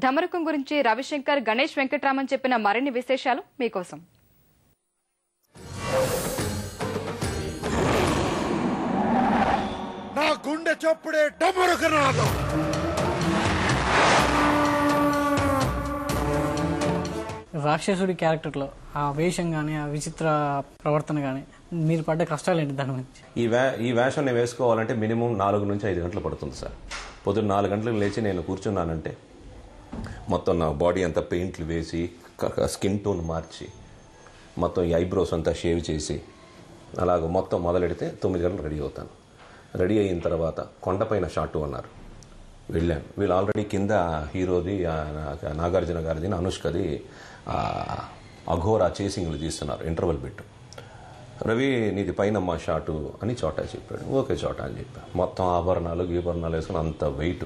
ధమరుకం గురించి రవిశంకర్, గణేష్ వెంకట్రామన్ చెప్పిన మరిన్ని విశేషాలు మీకోసం. నా గుండె చప్పుడే డమరుకనాదం. రాక్షసుడి క్యారెక్టర్లో ఆ వేషం కానీ ఆ విచిత్ర ప్రవర్తన కానీ మీరు పడ్డ కష్టాలు ఏంటి దాని గురించి? ఈ వేషం నేను వేసుకోవాలంటే మినిమం 4 నుంచి 5 గంటలు పడుతుంది సార్. పొద్దున్న 4 గంటలకు లేచి నేను కూర్చున్నానంటే మొత్తం నా బాడీ అంతా పెయింట్లు వేసి స్కిన్ టోన్ మార్చి మొత్తం ఈ ఐబ్రోస్ అంతా షేవ్ చేసి అలాగ మొత్తం మొదలెడితే 9 గంటలు రెడీ అవుతాను. రెడీ అయిన తర్వాత కొండపైన షాటు అన్నారు, వెళ్ళాను. వీళ్ళు ఆల్రెడీ కింద హీరోది నాగార్జున గారిది అనుష్కది అఘోరా చేసింగ్లు తీస్తున్నారు, ఇంటర్వెల్ పెట్టు. రవి నీది పైన మా షాటు అని చోటా చెప్పాడు. ఓకే చోటా అని చెప్పాను. మొత్తం ఆభరణాలు వేసుకుని అంత వెయిట్,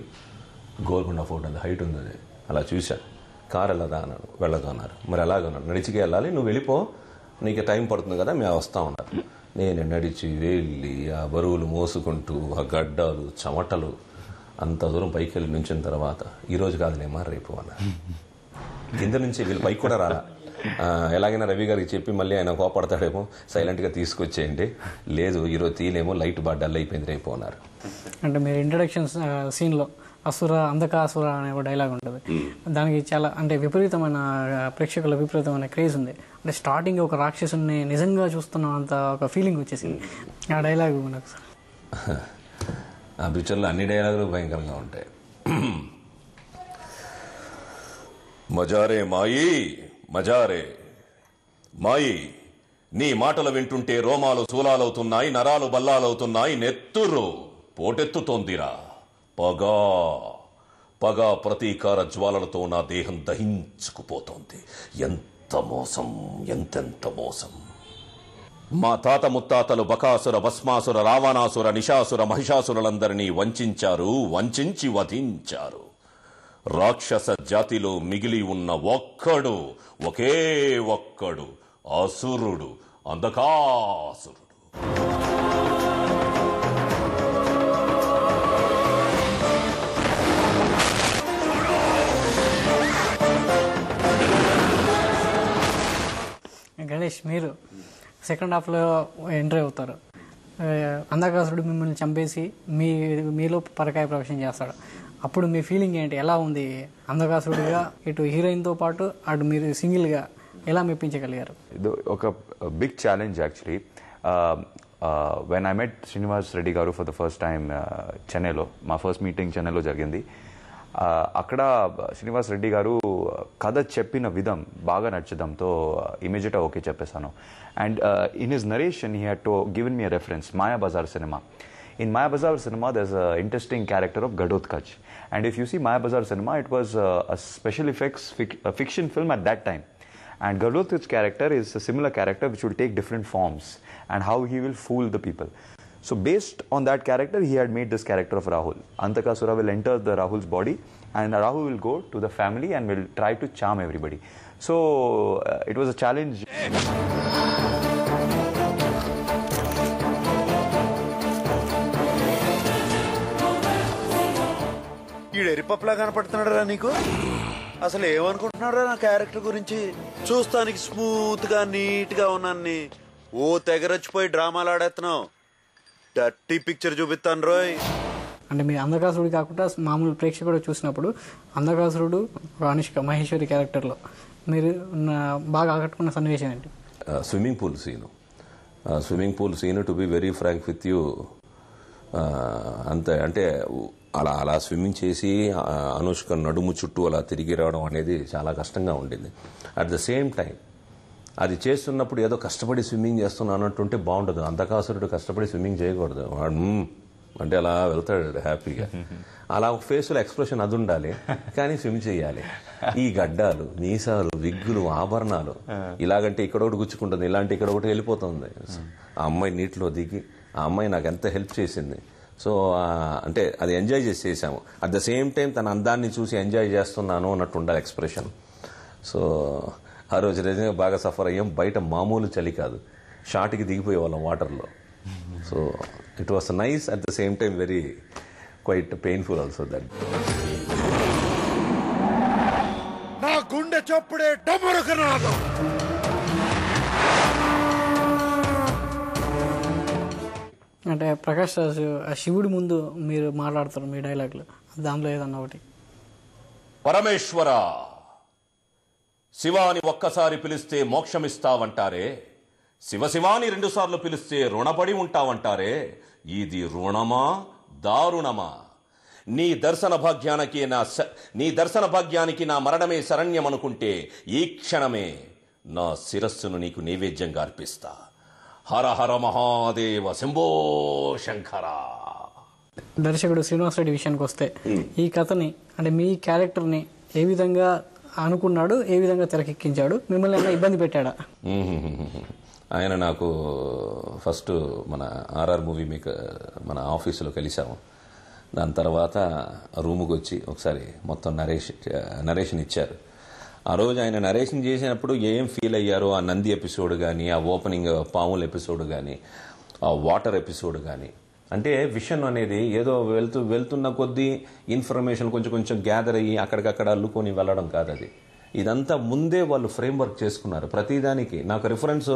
గోల్కొండ ఫోర్ట్ అంత హైట్ ఉంది అది. అలా చూశాను. కారు వెళ్ళదా అన్నాడు. వెళ్ళదు అన్నారు. మరి ఎలాగన్నాడు, నడిచికే వెళ్ళాలి, నువ్వు వెళ్ళిపో, నీకు టైం పడుతుంది కదా, మేము వస్తా ఉన్నారు. నేను నడిచి వెళ్ళి ఆ బరువులు మోసుకుంటూ ఆ గడ్డాలు చెమటలు అంత దూరం పైకి వెళ్ళి నుంచిన తర్వాత ఈరోజు కాదులేమా రేపు అన్నారు. కింద నుంచి వీళ్ళు పైకి కూడా రాలా. ఎలాగైనా రవి గారికి చెప్పి మళ్ళీ ఆయన కోపడతాడేమో, సైలెంట్గా తీసుకొచ్చేయండి, లేదు ఈరోజు తీయలేమో, లైట్ బాగా డల్ అయిపోయింది రేపు అన్నారు. అంటే మీరు ఇంట్రడక్షన్ సీన్లో అంధకాసుర అనే ఒక డైలాగ్ ఉంటుంది. దానికి చాలా అంటే విపరీతమైన ప్రేక్షకుల విపరీతమైన క్రేజ్ ఉంది. అంటే స్టార్టింగ్ ఒక రాక్షసుని నిజంగా చూస్తున్నాం అంత ఒక ఫీలింగ్ వచ్చేసింది. ఆ డైలాగ్ నాకు సార్ ఆ పిక్చర్లో అన్ని డైలాగులు భయంకరంగా ఉంటాయి. మజారే మాయి మజారే మాయి, నీ మాటలు వింటుంటే రోమాలు శూలాలవుతున్నాయి, నరాలు బల్లాలవుతున్నాయి, నెత్తురు పోటెత్తుతోందిరా. పగా పగా ప్రతీకార జ్వాలలతో నా దేహం దహించుకుపోతోంది. ఎంత మోసం, ఎంతెంత మోసం. మా తాత ముత్తాతలు బకాసుర, భస్మాసుర, రావణాసుర, నిశాసుర, మహిషాసురులందరినీ వంచారు, వంచి వధించారు. రాక్షస జాతిలో మిగిలి ఉన్న ఒకే ఒక్కడు అసురుడు, అంధకాసురుడు. గణేష్, మీరు సెకండ్ హాఫ్లో ఎంట్రీ అవుతారు. అంధకాసురుడు మిమ్మల్ని చంపేసి మీలో పరకాయ ప్రవేశం చేస్తాడు. అప్పుడు మీ ఫీలింగ్ ఏంటి, ఎలా ఉంది? అంధకాసురుడిగా ఇటు హీరోయిన్తో పాటు అటు మీరు సింగిల్గా ఎలా మెప్పించగలిగారు? ఇది ఒక big challenge actually. When I met Srinivas Reddy garu for the first time చెన్నైలో, మా ఫస్ట్ మీటింగ్ చెన్నైలో జరిగింది. అక్కడ శ్రీనివాస్ రెడ్డి గారు కథ చెప్పిన విధం బాగా నచ్చడంతో ఇమీడియట్గా ఓకే చెప్పేశాను. And in his narration he had to given me a reference, Mayabazar cinema. In Mayabazar cinema, there's an interesting character of Gadodkach. And if you see Mayabazar cinema, it was a special effects fiction film at that time. And Gadodkach's character is a similar character which will take different forms and how he will fool the people. So based on that character, he had made this character of Rahul. Antakasura will enter the Rahul's body and Rahul will go to the family and will try to charm everybody. So it was a challenge. ఎరిపప్పులా కనపడుతున్నాడురా నీకు? అసలు ఏమనుకుంటున్నాడురా నా character గురించి? చూస్తానికి smooth గా neat గా ఉన్నాన్ని ఓ తెగరచ్చిపోయి డ్రామాలు ఆడేస్తున్నావు. Dirty picture చూపిస్తాను రోయ్. అంటే మీరు అంధకాసురుడు కాకుండా మామూలు ప్రేక్షకుడు చూసినప్పుడు అంధకాసురుడు అనుష్క మహేశ్వరి క్యారెక్టర్లో మీరు బాగా ఆకట్టుకున్న సన్నివేశం ఏంటి? Swimming pool scene to be very frank with you. అంతే, అంటే అలా స్విమ్మింగ్ చేసి అనుష్క నడుము చుట్టూ అలా తిరిగి రావడం అనేది చాలా కష్టంగా ఉండింది. అట్ ద సేమ్ టైం అది చేస్తున్నప్పుడు ఏదో కష్టపడి స్విమ్మింగ్ చేస్తున్నా అన్నట్టుంటే బాగుండదు. అంధకాసురుడు కష్టపడి స్విమ్మింగ్ చేయకూడదు. వాడు అంటే అలా వెళ్తాడు హ్యాపీగా. అలా ఒక ఫేస్లో ఎక్స్ప్రెషన్ అది ఉండాలి, కానీ స్విమ్ చేయాలి. ఈ గడ్డాలు, మీసాలు, విగ్గులు, ఆభరణాలు ఇలాగంటే ఇక్కడ ఒకటి గుచ్చుకుంటుంది, ఇలాంటి ఇక్కడ ఒకటి వెళ్ళిపోతుంది. ఆ అమ్మాయి నీటిలో దిగి ఆ అమ్మాయి నాకు ఎంత హెల్ప్ చేసింది. సో అంటే అది ఎంజాయ్ చేసాము. అట్ ద సేమ్ టైం తన అందాన్ని చూసి ఎంజాయ్ చేస్తున్నాను అన్నట్టు ఉండాలి ఎక్స్ప్రెషన్. సో ఆ రోజు నిజంగా బాగా సఫర్ అయ్యాం. బయట మామూలు చలి కాదు, షార్ట్కి దిగిపోయే వాళ్ళం వాటర్లో. So it was nice, at the same time very quite painful also that. గుండె చప్పుడే డమరుకనాదం. అంటే ప్రకాష్ రాజు ఆ శివుడి ముందు మీరు మాట్లాడతారు మీ డైలాగ్లు, దాంట్లో ఏదన్నా ఒకటి. పరమేశ్వర, శివాని ఒక్కసారి పిలిస్తే మోక్షమిస్తావంటారే, శివశివాని 2 సార్లు పిలిస్తే రుణపడి ఉంటావంటారే, ఇది రుణమా దారుణమా? నీ దర్శన భాగ్యానికి నా మరణమే శరణ్యమనుకుంటే ఈ క్షణమే నా శిరస్సును నీకు నైవేద్యంగా అర్పిస్తా. హర హర మహాదేవ శంభో శంకర. దర్శకుడు శ్రీనివాస్ రెడ్డి విషయానికి వస్తే ఈ కథని అంటే మీ క్యారెక్టర్ని ఏ విధంగా అనుకున్నాడు, ఏ విధంగా తెరకెక్కించాడు, మిమ్మల్ని ఏమైనా ఇబ్బంది పెట్టాడా? ఆయన నాకు ఫస్ట్ మన ఆర్ఆర్ మూవీ మీకు మన ఆఫీసులో కలిసాము. దాని తర్వాత రూముకి వచ్చి ఒకసారి మొత్తం నరేషన్ ఇచ్చారు. ఆ రోజు ఆయన నరేషన్ చేసినప్పుడు ఏం ఫీల్ అయ్యారో, ఆ నంది ఎపిసోడ్ కానీ, ఆ ఓపెనింగ్ పాముల ఎపిసోడ్ కానీ, ఆ వాటర్ ఎపిసోడ్ కానీ, అంటే విషన్ అనేది ఏదో వెళ్తున్న కొద్దీ ఇన్ఫర్మేషన్ కొంచెం గ్యాదర్ అయ్యి అక్కడికక్కడ అల్లుకొని వెళ్ళడం కాదు. అది ఇదంతా ముందే వాళ్ళు ఫ్రేమ్వర్క్ చేసుకున్నారు. ప్రతిదానికి నాకు రిఫరెన్స్,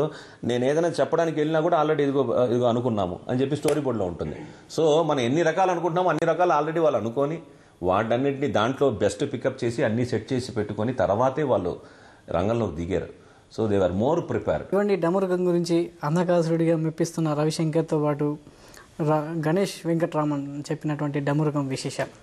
నేను ఏదైనా చెప్పడానికి వెళ్ళినా కూడా ఆల్రెడీ ఇదిగో అనుకున్నాము అని చెప్పి స్టోరీ బోర్డ్లో ఉంటుంది. సో మనం ఎన్ని రకాలు అనుకుంటున్నామో అన్ని రకాలు ఆల్రెడీ వాళ్ళు అనుకొని వాటన్నిటిని దాంట్లో బెస్ట్ పికప్ చేసి అన్ని సెట్ చేసి పెట్టుకొని తర్వాతే వాళ్ళు రంగంలోకి దిగారు. So they are more prepared. ఇవ్వండి డమరుకం గురించి అంధకాసురుడిగా మెప్పిస్తున్న రవిశంకర్తో పాటు గణేష్ వెంకట్రామన్ చెప్పినటువంటి డమరుకం విశేషాలు.